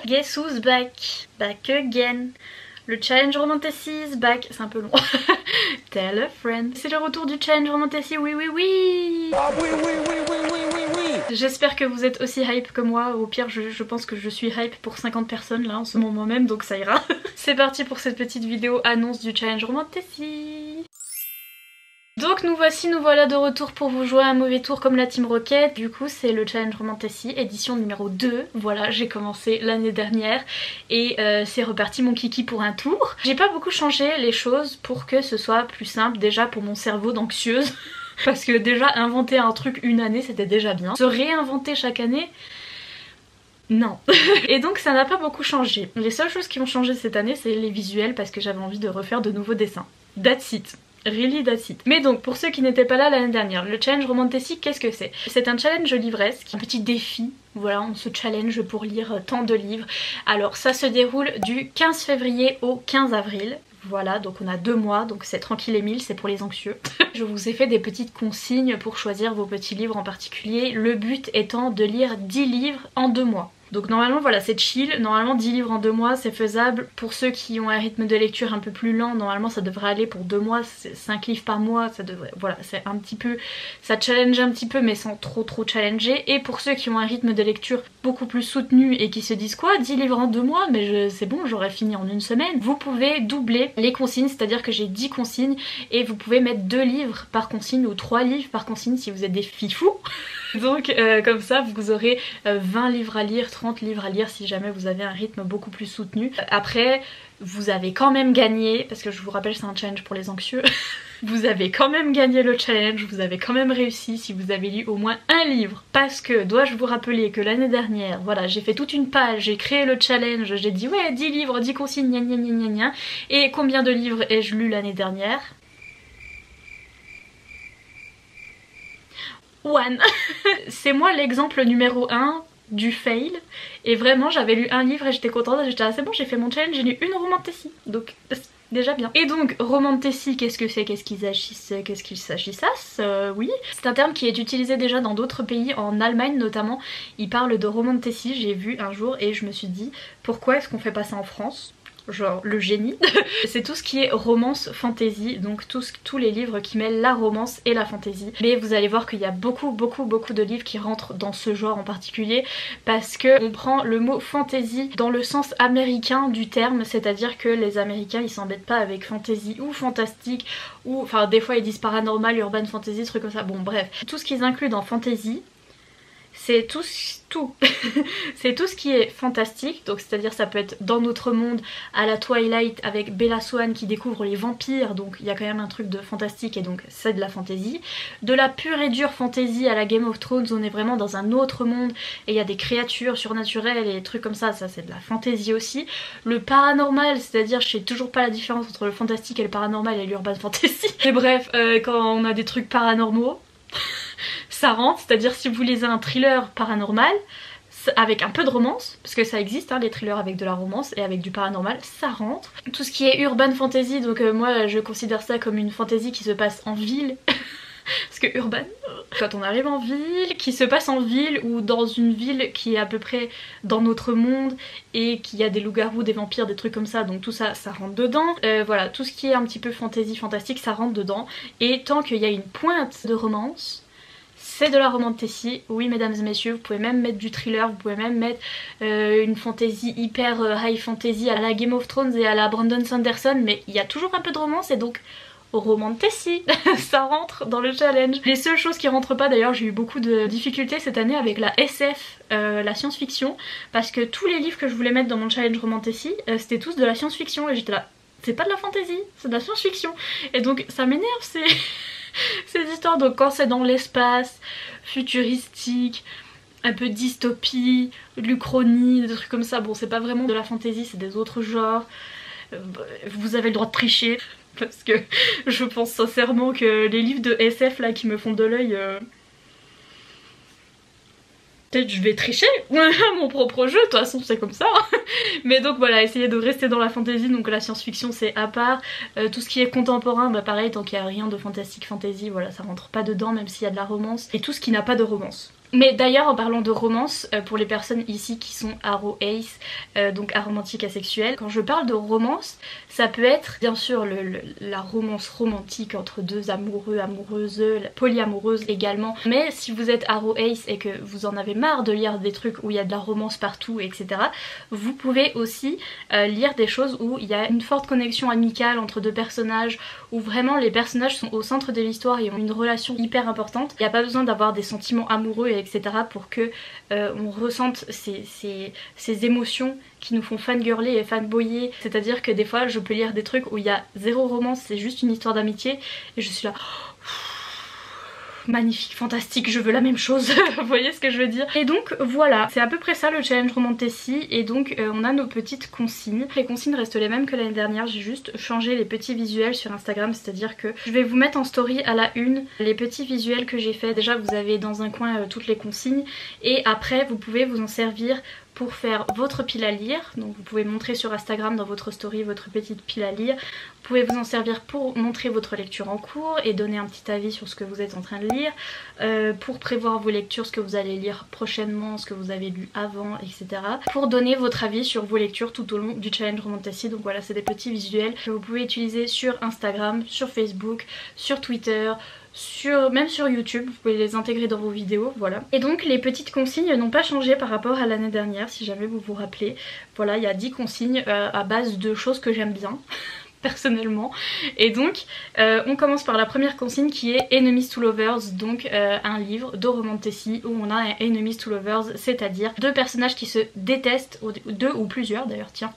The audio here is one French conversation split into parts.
Guess who's back? Back again. Le challenge romantasy is back. C'est un peu long. Tell a friend. C'est le retour du challenge romantasy, oui oui oui. Ah oui oui oui oui oui oui oui. J'espère que vous êtes aussi hype que moi. Au pire je pense que je suis hype pour 50 personnes là en ce moment même, donc ça ira. C'est parti pour cette petite vidéo annonce du challenge romantasy. Donc nous voilà de retour pour vous jouer un mauvais tour comme la Team Rocket. Du coup c'est le challenge romantasy édition numéro 2. Voilà, j'ai commencé l'année dernière et c'est reparti mon kiki pour un tour. J'ai pas beaucoup changé les choses pour que ce soit plus simple déjà pour mon cerveau d'anxieuse. Parce que déjà inventer un truc une année c'était déjà bien. Se réinventer chaque année... non. Et donc ça n'a pas beaucoup changé. Les seules choses qui ont changé cette année c'est les visuels parce que j'avais envie de refaire de nouveaux dessins. That's it. Really that's it. Mais donc pour ceux qui n'étaient pas là l'année dernière, le challenge romantasy qu'est-ce que c'est? C'est un challenge livresque, un petit défi. Voilà, on se challenge pour lire tant de livres. Alors ça se déroule du 15 février au 15 avril. Voilà, donc on a 2 mois, donc c'est tranquille et mille, c'est pour les anxieux. Je vous ai fait des petites consignes pour choisir vos petits livres en particulier. Le but étant de lire 10 livres en 2 mois. Donc normalement voilà c'est chill, normalement 10 livres en 2 mois c'est faisable. Pour ceux qui ont un rythme de lecture un peu plus lent, normalement ça devrait aller pour 2 mois, 5 livres par mois, ça devrait, voilà c'est un petit peu, ça challenge un petit peu mais sans trop challenger. Et pour ceux qui ont un rythme de lecture beaucoup plus soutenu et qui se disent quoi 10 livres en 2 mois mais c'est bon j'aurais fini en une semaine, vous pouvez doubler les consignes, c'est à dire que j'ai 10 consignes et vous pouvez mettre 2 livres par consigne ou 3 livres par consigne si vous êtes des fifous. Donc comme ça vous aurez 20 livres à lire, 30 livres à lire si jamais vous avez un rythme beaucoup plus soutenu. Après vous avez quand même gagné, parce que je vous rappelle c'est un challenge pour les anxieux. Vous avez quand même gagné le challenge, vous avez quand même réussi si vous avez lu au moins un livre. Parce que dois-je vous rappeler que l'année dernière, voilà, j'ai fait toute une page, j'ai créé le challenge, j'ai dit ouais 10 livres, 10 consignes, gna gna gna gna gna. Et combien de livres ai-je lu l'année dernière? One. C'est moi l'exemple numéro 1 du fail. Et vraiment j'avais lu un livre et j'étais contente, j'étais ah c'est bon j'ai fait mon challenge, j'ai lu une romantasy. Donc déjà bien. Et donc romantasy qu'est-ce que c'est, qu'est-ce qu'il s'agissait, oui. C'est un terme qui est utilisé déjà dans d'autres pays, en Allemagne notamment. Ils parlent de romantasy, j'ai vu un jour et je me suis dit pourquoi est-ce qu'on fait pas ça en France? Genre le génie. C'est tout ce qui est romance fantasy, donc tous les livres qui mêlent la romance et la fantasy. Mais vous allez voir qu'il y a beaucoup de livres qui rentrent dans ce genre en particulier parce que on prend le mot fantasy dans le sens américain du terme, c'est-à-dire que les Américains ils s'embêtent pas avec fantasy ou fantastique ou enfin des fois ils disent paranormal, urban fantasy, trucs comme ça. Bon bref, tout ce qu'ils incluent dans fantasy c'est tout. C'est tout ce qui est fantastique, donc c'est-à-dire ça peut être dans notre monde à la Twilight avec Bella Swan qui découvre les vampires, donc il y a quand même un truc de fantastique et donc c'est de la fantasy. De la pure et dure fantasy à la Game of Thrones, on est vraiment dans un autre monde et il y a des créatures surnaturelles et des trucs comme ça c'est de la fantasy aussi. Le paranormal, c'est-à-dire je sais toujours pas la différence entre le fantastique et le paranormal et l'urban fantasy. Mais bref, quand on a des trucs paranormaux ça rentre, c'est-à-dire si vous lisez un thriller paranormal avec un peu de romance, parce que ça existe hein, les thrillers avec de la romance et avec du paranormal, ça rentre. Tout ce qui est urban fantasy, donc moi je considère ça comme une fantasy qui se passe en ville. Parce que urban, quand on arrive en ville, qui se passe en ville ou dans une ville qui est à peu près dans notre monde et qui y a des loups-garous, des vampires, des trucs comme ça, donc tout ça, ça rentre dedans. Voilà, tout ce qui est un petit peu fantasy, fantastique, ça rentre dedans. Et tant qu'il y a une pointe de romance, c'est de la romantasy, oui mesdames et messieurs, vous pouvez même mettre du thriller, vous pouvez même mettre une fantasy hyper high fantasy à la Game of Thrones et à la Brandon Sanderson, mais il y a toujours un peu de romance et donc romantasy, ça rentre dans le challenge. Les seules choses qui rentrent pas, d'ailleurs j'ai eu beaucoup de difficultés cette année avec la SF, la science-fiction, parce que tous les livres que je voulais mettre dans mon challenge romantasy, c'était tous de la science-fiction et j'étais là, c'est pas de la fantasy, c'est de la science-fiction. Et donc ça m'énerve, c'est... ces histoires, donc quand c'est dans l'espace, futuristique, un peu dystopie, l'Uchronie, des trucs comme ça, bon c'est pas vraiment de la fantasy, c'est des autres genres, vous avez le droit de tricher, parce que je pense sincèrement que les livres de SF là qui me font de l'œil... Peut-être je vais tricher mon propre jeu, de toute façon c'est comme ça. Mais donc voilà, essayez de rester dans la fantasy, donc la science-fiction c'est à part. Tout ce qui est contemporain, bah pareil, tant qu'il n'y a rien de fantastique fantasy, voilà, ça rentre pas dedans même s'il y a de la romance. Et tout ce qui n'a pas de romance. Mais d'ailleurs en parlant de romance, pour les personnes ici qui sont aro ace, donc aromantique asexuel, quand je parle de romance, ça peut être bien sûr la romance romantique entre deux amoureux, amoureuses, polyamoureuse également. Mais si vous êtes aro ace et que vous en avez marre de lire des trucs où il y a de la romance partout, etc., vous pouvez aussi lire des choses où il y a une forte connexion amicale entre deux personnages, où vraiment les personnages sont au centre de l'histoire et ont une relation hyper importante. Il n'y a pas besoin d'avoir des sentiments amoureux, etc. pour que on ressente ces émotions qui nous font fangirler et fanboyer. C'est-à-dire que des fois je peux lire des trucs où il y a zéro romance, c'est juste une histoire d'amitié et je suis là... magnifique, fantastique, je veux la même chose. Vous voyez ce que je veux dire? Et donc voilà, c'est à peu près ça le challenge Romantasy. Et donc on a nos petites consignes. Les consignes restent les mêmes que l'année dernière, j'ai juste changé les petits visuels sur Instagram, c'est à dire que je vais vous mettre en story à la une les petits visuels que j'ai fait. Déjà vous avez dans un coin toutes les consignes et après vous pouvez vous en servir pour faire votre pile à lire. Donc vous pouvez montrer sur Instagram dans votre story votre petite pile à lire. Vous pouvez vous en servir pour montrer votre lecture en cours et donner un petit avis sur ce que vous êtes en train de lire, pour prévoir vos lectures, ce que vous allez lire prochainement, ce que vous avez lu avant, etc. Pour donner votre avis sur vos lectures tout au long du challenge Romantasy. Donc voilà, c'est des petits visuels que vous pouvez utiliser sur Instagram, sur Facebook, sur Twitter, même sur YouTube, vous pouvez les intégrer dans vos vidéos, voilà. Et donc les petites consignes n'ont pas changé par rapport à l'année dernière, si jamais vous vous rappelez. Voilà, il y a 10 consignes à base de choses que j'aime bien personnellement. Et donc on commence par la première consigne qui est Enemies to Lovers, donc un livre de Romantasy où on a un Enemies to Lovers, c'est-à-dire deux personnages qui se détestent, deux ou plusieurs d'ailleurs, tiens,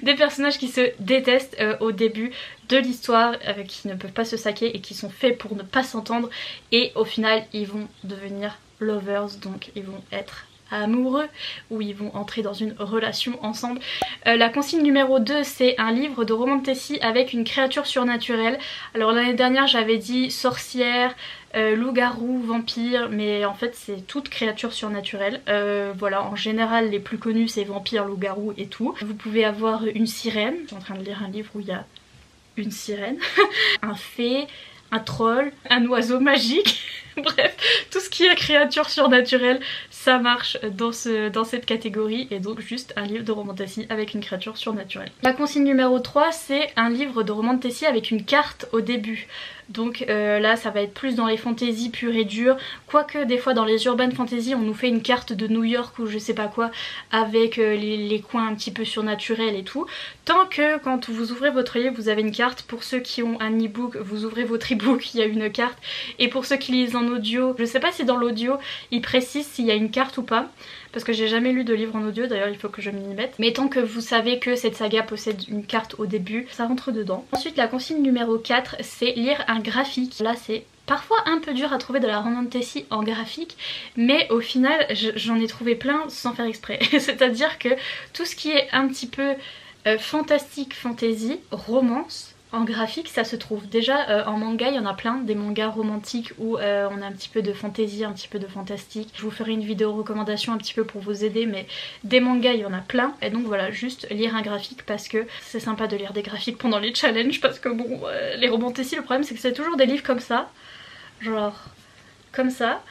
des personnages qui se détestent au début de l'histoire, qui ne peuvent pas se saquer et qui sont faits pour ne pas s'entendre, et au final ils vont devenir lovers, donc ils vont être amoureux, où ils vont entrer dans une relation ensemble. La consigne numéro 2, c'est un livre de Romantasy avec une créature surnaturelle. Alors l'année dernière j'avais dit sorcière, loup-garou, vampire, mais en fait c'est toute créature surnaturelle. Voilà, en général les plus connus c'est vampire, loup-garou et tout. Vous pouvez avoir une sirène, je suis en train de lire un livre où il y a une sirène, un fée, un troll, un oiseau magique, bref, tout ce qui est créature surnaturelle, ça marche dans cette catégorie, et donc juste un livre de Romantasy avec une créature surnaturelle. La consigne numéro 3, c'est un livre de Romantasy avec une carte au début. Donc là ça va être plus dans les fantaisies pures et dures, quoique des fois dans les urban fantasy on nous fait une carte de New York ou je sais pas quoi avec les coins un petit peu surnaturels et tout. Tant que quand vous ouvrez votre livre vous avez une carte, pour ceux qui ont un e-book vous ouvrez votre e-book, il y a une carte, et pour ceux qui lisent en audio, je sais pas si dans l'audio ils précisent s'il y a une carte ou pas, parce que j'ai jamais lu de livre en audio, d'ailleurs il faut que je m'y mette. Mais tant que vous savez que cette saga possède une carte au début, ça rentre dedans. Ensuite la consigne numéro 4, c'est lire un graphique. Là c'est parfois un peu dur à trouver de la Romantasy en graphique, mais au final j'en ai trouvé plein sans faire exprès. C'est-à-dire que tout ce qui est un petit peu fantastique, fantasy, romance, en graphique ça se trouve. Déjà en manga il y en a plein, des mangas romantiques où on a un petit peu de fantaisie, un petit peu de fantastique. Je vous ferai une vidéo recommandation un petit peu pour vous aider, mais des mangas il y en a plein. Et donc voilà, juste lire un graphique parce que c'est sympa de lire des graphiques pendant les challenges, parce que bon, les Romantasy, le problème c'est que c'est toujours des livres comme ça, genre comme ça.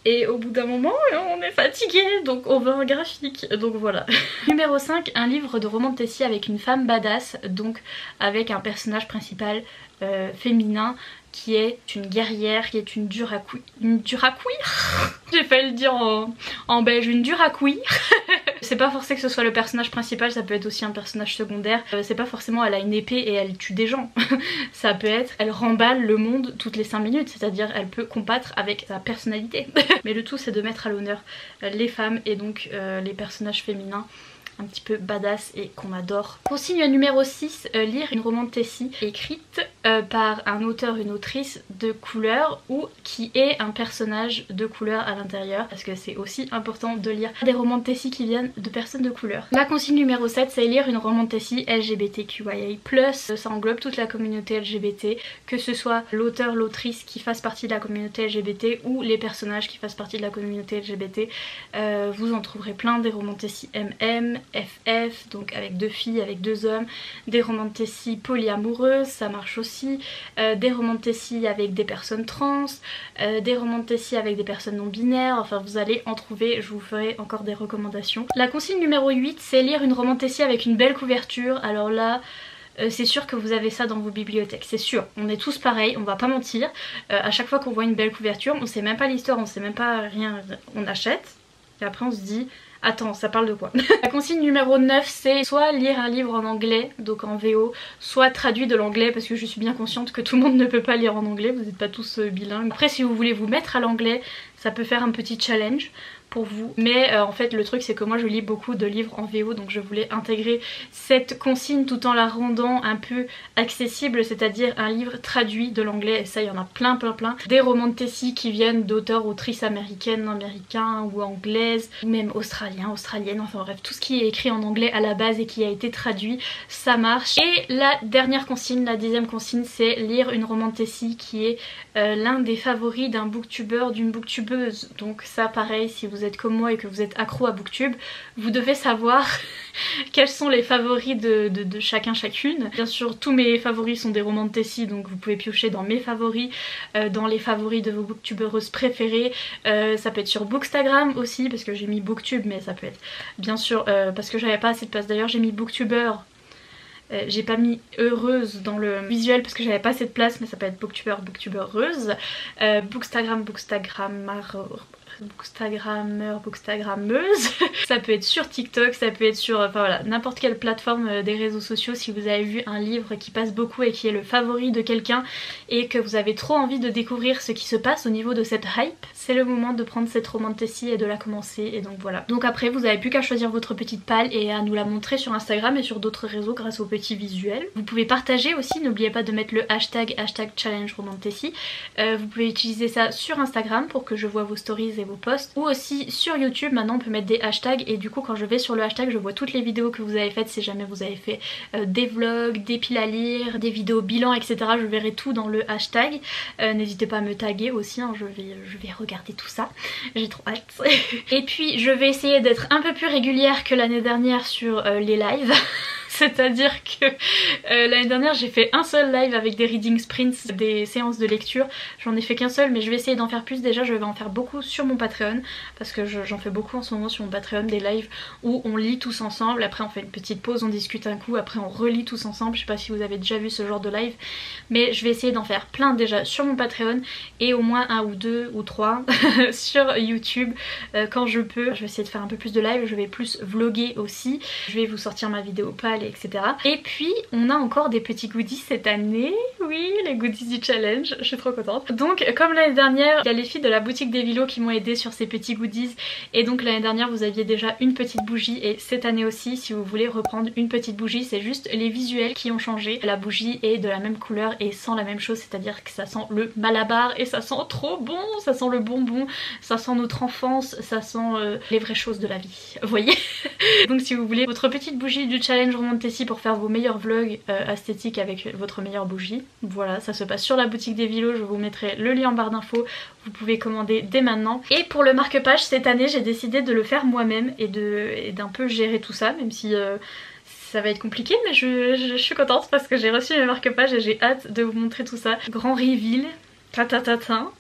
Et au bout d'un moment, on est fatigué, donc on veut un graphique, donc voilà. Numéro 5, un livre de Romantasy avec une femme badass, donc avec un personnage principal féminin qui est une guerrière, qui est une dure à cuire. Une dure à cuire. J'ai failli le dire en belge, une dure à cuire. C'est pas forcé que ce soit le personnage principal, ça peut être aussi un personnage secondaire. C'est pas forcément elle a une épée et elle tue des gens. Ça peut être elle remballe le monde toutes les 5 minutes, c'est-à-dire elle peut combattre avec sa personnalité. Mais le tout c'est de mettre à l'honneur les femmes et donc les personnages féminins un petit peu badass et qu'on adore. Consigne numéro 6, lire une Romantasy écrite par un auteur, une autrice de couleur ou qui est un personnage de couleur à l'intérieur, parce que c'est aussi important de lire des Romantasy qui viennent de personnes de couleur. La consigne numéro 7, c'est lire une Romantasy LGBTQIA+, ça englobe toute la communauté LGBT, que ce soit l'auteur, l'autrice qui fasse partie de la communauté LGBT ou les personnages qui fassent partie de la communauté LGBT. Vous en trouverez plein, des Romantasy MM, FF, donc avec 2 filles, avec 2 hommes, des romantécies polyamoureuses, ça marche aussi, des romantécies avec des personnes trans, des romantécies avec des personnes non binaires, enfin vous allez en trouver, je vous ferai encore des recommandations. La consigne numéro 8, c'est lire une romantécie avec une belle couverture. Alors là, c'est sûr que vous avez ça dans vos bibliothèques, c'est sûr, on est tous pareils, on va pas mentir. À chaque fois qu'on voit une belle couverture, on sait même pas l'histoire, on sait même pas rien, on achète et après on se dit attends, ça parle de quoi? La consigne numéro 9, c'est soit lire un livre en anglais, donc en VO, soit traduit de l'anglais, parce que je suis bien consciente que tout le monde ne peut pas lire en anglais, vous n'êtes pas tous bilingues. Après, si vous voulez vous mettre à l'anglais, ça peut faire un petit challenge pour vous, mais en fait le truc c'est que moi je lis beaucoup de livres en VO, donc je voulais intégrer cette consigne tout en la rendant un peu accessible, c'est-à-dire un livre traduit de l'anglais, et ça il y en a plein, des romantécies qui viennent d'auteurs, autrices américains ou anglaises, ou même australiennes, enfin bref, tout ce qui est écrit en anglais à la base et qui a été traduit, ça marche. Et la dernière consigne, la 10e consigne, c'est lire une romantécie qui est l'un des favoris d'un booktuber, d'une booktubeuse, donc ça pareil, si vous êtes comme moi et que vous êtes accro à booktube, vous devez savoir quels sont les favoris de chacune. Bien sûr tous mes favoris sont des romantécies, donc vous pouvez piocher dans mes favoris, dans les favoris de vos booktubeuses préférées. Ça peut être sur Bookstagram aussi, parce que j'ai mis booktube, mais ça peut être bien sûr parce que j'avais pas assez de place, d'ailleurs j'ai mis booktuber. J'ai pas mis heureuse dans le visuel parce que j'avais pas assez de place, mais ça peut être booktuber, booktubereuse, bookstagram, bookstagrammeur, bookstagrammeuse. Ça peut être sur TikTok, ça peut être sur enfin voilà, n'importe quelle plateforme des réseaux sociaux. Si vous avez vu un livre qui passe beaucoup et qui est le favori de quelqu'un et que vous avez trop envie de découvrir ce qui se passe au niveau de cette hype, c'est le moment de prendre cette romantécie et de la commencer, et donc voilà. Donc après vous avez plus qu'à choisir votre petite palle et à nous la montrer sur Instagram et sur d'autres réseaux grâce aux petits visuels. Vous pouvez partager aussi, n'oubliez pas de mettre le hashtag challenge romantécie. Vous pouvez utiliser ça sur Instagram pour que je vois vos stories et vos posts, ou aussi sur YouTube. Maintenant on peut mettre des hashtags et du coup quand je vais sur le hashtag je vois toutes les vidéos que vous avez faites. Si jamais vous avez fait des vlogs, des piles à lire, des vidéos bilan, etc., je verrai tout dans le hashtag. N'hésitez pas à me taguer aussi, hein, je vais regarder tout ça, j'ai trop hâte. Et puis je vais essayer d'être un peu plus régulière que l'année dernière sur les lives. C'est-à-dire que l'année dernière j'ai fait un seul live avec des reading sprints, des séances de lecture. J'en ai fait qu'un seul, mais je vais essayer d'en faire plus. Déjà je vais en faire beaucoup sur mon Patreon, parce que j'en fais beaucoup en ce moment sur mon Patreon, des lives où on lit tous ensemble, après on fait une petite pause, on discute un coup, après on relit tous ensemble. Je sais pas si vous avez déjà vu ce genre de live, mais je vais essayer d'en faire plein déjà sur mon Patreon et au moins 1 ou 2 ou 3 sur YouTube quand je peux. Je vais essayer de faire un peu plus de live, je vais plus vlogger aussi, je vais vous sortir ma vidéo pâle, etc. Et puis on a encore des petits goodies cette année, oui, les goodies du challenge, je suis trop contente. Donc comme l'année dernière, il y a les filles de la boutique des Vilos qui m'ont aidé sur ces petits goodies, et donc l'année dernière vous aviez déjà une petite bougie, et cette année aussi si vous voulez reprendre une petite bougie, c'est juste les visuels qui ont changé. La bougie est de la même couleur et sent la même chose, c'est-à-dire que ça sent le malabar et ça sent trop bon, ça sent le bonbon, ça sent notre enfance, ça sent les vraies choses de la vie, vous voyez. Donc si vous voulez votre petite bougie du challenge romantécie pour faire vos meilleurs vlogs esthétiques avec votre meilleure bougie, voilà, ça se passe sur la boutique des Vilos, je vous mettrai le lien en barre d'infos, vous pouvez commander dès maintenant. Et pour le marque-page cette année j'ai décidé de le faire moi-même et d'un peu gérer tout ça, même si ça va être compliqué, mais je suis contente parce que j'ai reçu mes marque-pages et j'ai hâte de vous montrer tout ça. Grand reveal, ta-ta-ta-ta.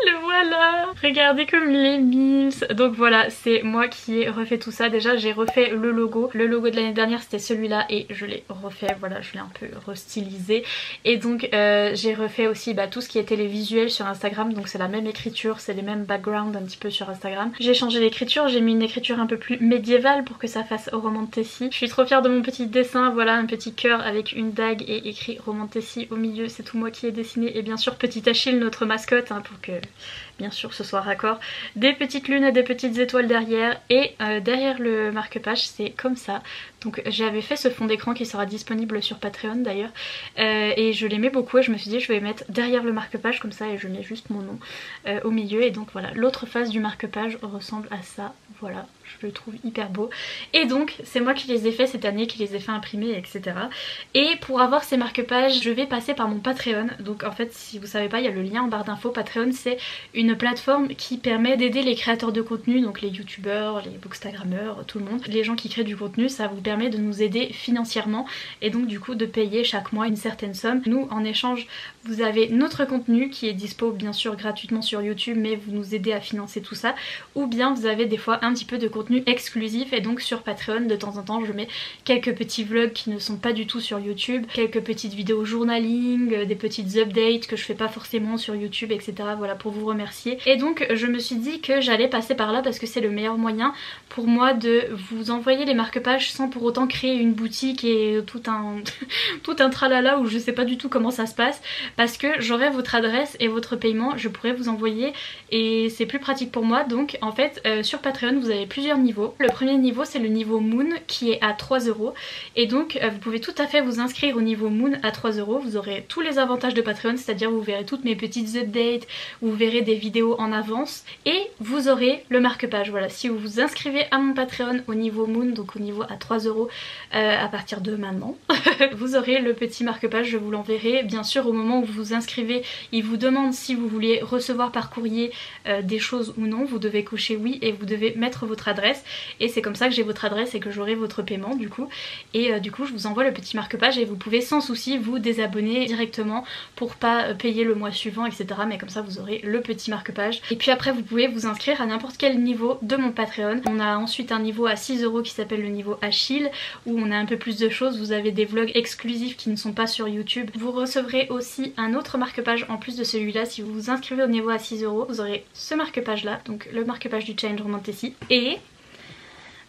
Le voilà, regardez comme il est mimes. Donc voilà, c'est moi qui ai refait tout ça. Déjà j'ai refait le logo de l'année dernière, c'était celui-là, et je l'ai refait, voilà, je l'ai un peu restylisé. Et donc j'ai refait aussi tout ce qui était les visuels sur Instagram, donc c'est la même écriture, c'est les mêmes backgrounds un petit peu sur Instagram. J'ai changé l'écriture, j'ai mis une écriture un peu plus médiévale pour que ça fasse romantécie. Je suis trop fière de mon petit dessin, voilà, un petit cœur avec une dague et écrit romantécie au milieu, c'est tout moi qui ai dessiné. Et bien sûr petit Achille, notre mascotte, hein, pour que bien sûr ce soit raccord, des petites lunes et des petites étoiles derrière, et derrière le marque-page c'est comme ça, Donc j'avais fait ce fond d'écran qui sera disponible sur Patreon d'ailleurs, et je l'aimais beaucoup et je me suis dit je vais mettre derrière le marque-page comme ça et je mets juste mon nom au milieu. Et donc voilà, l'autre face du marque-page ressemble à ça, voilà, je le trouve hyper beau. Et donc c'est moi qui les ai fait cette année, qui les ai fait imprimer, etc. Et pour avoir ces marque-pages, je vais passer par mon Patreon. Donc en fait, si vous savez pas, il y a le lien en barre d'infos. Patreon, c'est une plateforme qui permet d'aider les créateurs de contenu, donc les youtubeurs, les bookstagrammeurs, tout le monde, les gens qui créent du contenu. Ça vous permet de nous aider financièrement et donc du coup de payer chaque mois une certaine somme. Nous, en échange, vous avez notre contenu qui est dispo bien sûr gratuitement sur YouTube, mais vous nous aidez à financer tout ça. Ou bien vous avez des fois un petit peu de contenu exclusif, et donc sur Patreon de temps en temps je mets quelques petits vlogs qui ne sont pas du tout sur YouTube, quelques petites vidéos journaling, des petites updates que je fais pas forcément sur YouTube, etc. Voilà, pour vous remercier. Et donc je me suis dit que j'allais passer par là parce que c'est le meilleur moyen pour moi de vous envoyer les marque-pages sans pour autant créer une boutique et tout un tralala où je sais pas du tout comment ça se passe, parce que j'aurai votre adresse et votre paiement, je pourrais vous envoyer et c'est plus pratique pour moi. Donc en fait sur Patreon vous avez plusieurs niveaux. Le premier niveau c'est le niveau Moon qui est à 3 € et donc vous pouvez tout à fait vous inscrire au niveau Moon à 3 €. Vous aurez tous les avantages de Patreon, c'est-à-dire vous verrez toutes mes petites updates, vous verrez des vidéos en avance et vous aurez le marque-page. Voilà, si vous vous inscrivez à mon Patreon au niveau Moon, donc au niveau à 3 € à partir de maintenant, vous aurez le petit marque-page, je vous l'enverrai. Bien sûr au moment où vous vous inscrivez, il vous demande si vous voulez recevoir par courrier des choses ou non. Vous devez cocher oui et vous devez mettre votre adresse et c'est comme ça que j'ai votre adresse et que j'aurai votre paiement du coup. Et du coup je vous envoie le petit marque-page et vous pouvez sans souci vous désabonner directement pour pas payer le mois suivant, etc. Mais comme ça vous aurez le petit marque-page. Et puis après vous pouvez vous inscrire à n'importe quel niveau de mon Patreon. On a ensuite un niveau à 6 € qui s'appelle le niveau Achille, où on a un peu plus de choses. Vous avez des vlogs exclusifs qui ne sont pas sur YouTube. Vous recevrez aussi un autre marque-page en plus de celui-là. Si vous vous inscrivez au niveau à 6 €, vous aurez ce marque-page là, donc le marque-page du challenge Romantasy, et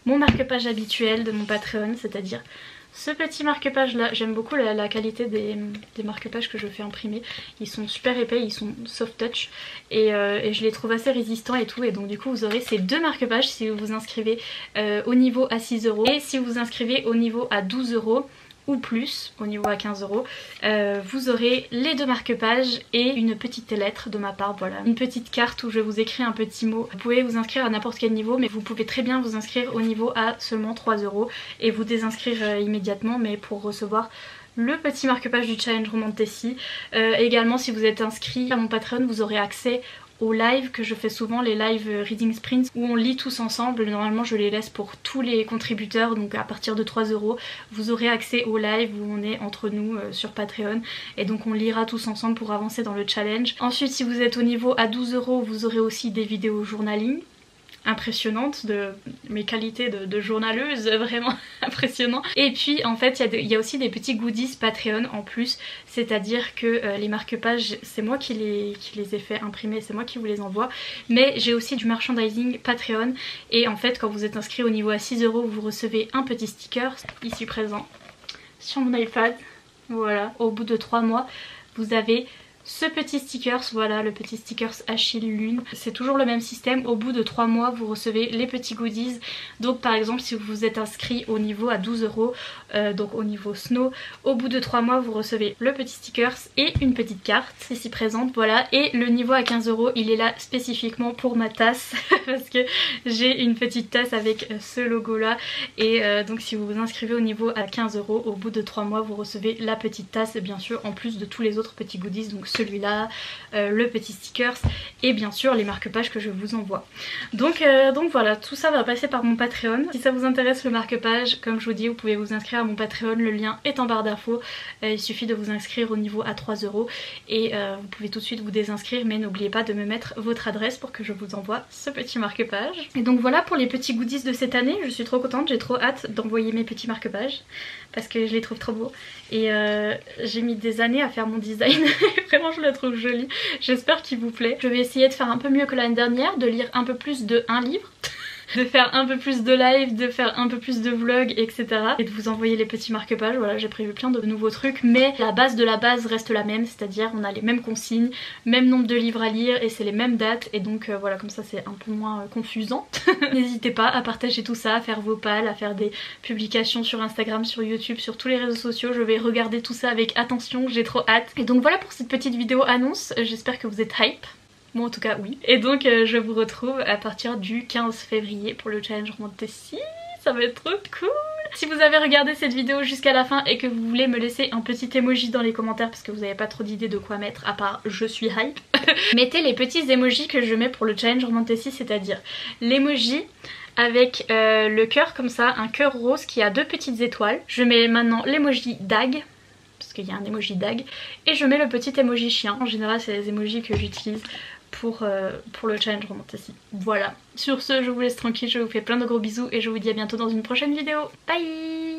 mon marque-page habituel de mon Patreon, c'est-à-dire ce petit marque-page là. J'aime beaucoup la qualité des marque-pages que je fais imprimer. Ils sont super épais, ils sont soft touch et je les trouve assez résistants et tout. Et donc du coup vous aurez ces deux marque-pages si vous vous inscrivez au niveau à 6 € et si vous vous inscrivez au niveau à 12 € ou plus, au niveau à 15 €, vous aurez les deux marque-pages et une petite lettre de ma part, voilà, une petite carte où je vous écris un petit mot. Vous pouvez vous inscrire à n'importe quel niveau, mais vous pouvez très bien vous inscrire au niveau à seulement 3 € et vous désinscrire immédiatement, mais pour recevoir le petit marque-page du challenge Romantasy. Également si vous êtes inscrit à mon Patreon, vous aurez accès aux lives que je fais souvent, les live reading sprints où on lit tous ensemble. Normalement je les laisse pour tous les contributeurs, donc à partir de 3 € vous aurez accès aux lives où on est entre nous sur Patreon et donc on lira tous ensemble pour avancer dans le challenge. Ensuite si vous êtes au niveau à 12 € vous aurez aussi des vidéos journaling impressionnante de mes qualités de journaleuse, vraiment impressionnant. Et puis en fait il y a aussi des petits goodies Patreon en plus, c'est-à-dire que les marque-pages c'est moi qui les ai fait imprimer, c'est moi qui vous les envoie, mais j'ai aussi du merchandising Patreon et en fait quand vous êtes inscrit au niveau à 6 € vous recevez un petit sticker ici présent sur mon iPad. Voilà, au bout de 3 mois vous avez ce petit stickers, voilà le petit stickers Achille Lune. C'est toujours le même système, au bout de 3 mois vous recevez les petits goodies. Donc par exemple si vous vous êtes inscrit au niveau à 12 €, donc au niveau Snow, au bout de 3 mois vous recevez le petit stickers et une petite carte ici présente, voilà. Et le niveau à 15 € il est là spécifiquement pour ma tasse parce que j'ai une petite tasse avec ce logo là et donc si vous vous inscrivez au niveau à 15 €, au bout de 3 mois vous recevez la petite tasse bien sûr en plus de tous les autres petits goodies, donc celui-là, le petit stickers et bien sûr les marque-pages que je vous envoie. Donc voilà, tout ça va passer par mon Patreon. Si ça vous intéresse le marque-page, comme je vous dis, vous pouvez vous inscrire à mon Patreon, le lien est en barre d'infos. Il suffit de vous inscrire au niveau à 3 € et vous pouvez tout de suite vous désinscrire, mais n'oubliez pas de me mettre votre adresse pour que je vous envoie ce petit marque-page. Et donc voilà pour les petits goodies de cette année, je suis trop contente, j'ai trop hâte d'envoyer mes petits marque-pages parce que je les trouve trop beaux et j'ai mis des années à faire mon design. Vraiment je le trouve joli, j'espère qu'il vous plaît. Je vais essayer de faire un peu mieux que l'année dernière, de lire un peu plus de un livre de faire un peu plus de live, de faire un peu plus de vlogs, etc. Et de vous envoyer les petits marque-pages. Voilà, j'ai prévu plein de nouveaux trucs, mais la base de la base reste la même, c'est-à-dire on a les mêmes consignes, même nombre de livres à lire et c'est les mêmes dates, et donc voilà, comme ça c'est un peu moins confusant. N'hésitez pas à partager tout ça, à faire vos pals, à faire des publications sur Instagram, sur YouTube, sur tous les réseaux sociaux. Je vais regarder tout ça avec attention, j'ai trop hâte. Et donc voilà pour cette petite vidéo annonce, j'espère que vous êtes hype. Moi en tout cas oui. Et donc je vous retrouve à partir du 15 février pour le challenge Romantasy. Ça va être trop cool. Si vous avez regardé cette vidéo jusqu'à la fin et que vous voulez me laisser un petit emoji dans les commentaires parce que vous n'avez pas trop d'idées de quoi mettre à part je suis hype, mettez les petits emojis que je mets pour le challenge Romantasy, c'est-à-dire l'emoji avec le cœur comme ça, un cœur rose qui a 2 petites étoiles. Je mets maintenant l'emoji dag, parce qu'il y a un emoji dag, et je mets le petit emoji chien. En général c'est les emojis que j'utilise pour le challenge Romantasy. Voilà, sur ce je vous laisse tranquille, je vous fais plein de gros bisous et je vous dis à bientôt dans une prochaine vidéo. Bye.